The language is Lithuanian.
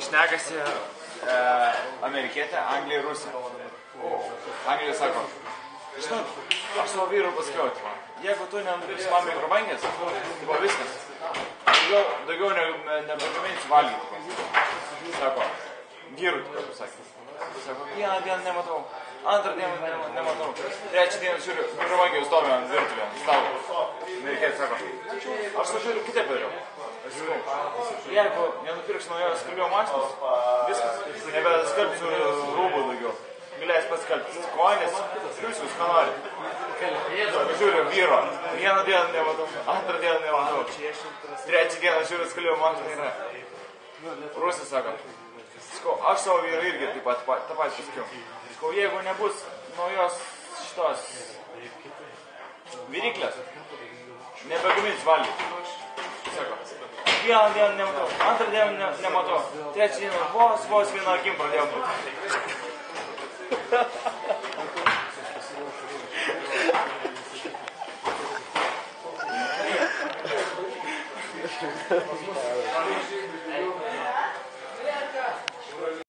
Šnekasi amerikietė, Anglija ir Rusija. Anglija sako, žinot, aš savo vyrų pasakiau, jeigu tu nenupirksi man mikrobangės, tai buvo viskas. Daugiau nebegaminsiu valgyti. Sako, vyrų tik pasakė. Sako, vieną dieną nematau, antrą dieną nematau, trečią dieną žiūriu, mikrobangės stovi ant virtuvėje, stalo. Amerikietė sako, aš to žiūriu kitaip dariau. Jeigu nenupirksiu naujos skalbimo mašinos, viskas, nebeskalbsiu rūbų daugiau. Galės paskalbti konis, pliusius, ką nori. Žiūriu, vyro, vieną dieną nematau, antrą dieną nematau, trečią dieną žiūriu, skalbimo mašiną yra. Rusija sako, aš savo vyrą irgi taip pat pasakiau. Jeigu nebus naujos šitos viryklės, nebegamins valgyti. Sako, vieną dieną nematau, antrą dieną nematau, trečią dieną vos vieną akim pradėjau būti.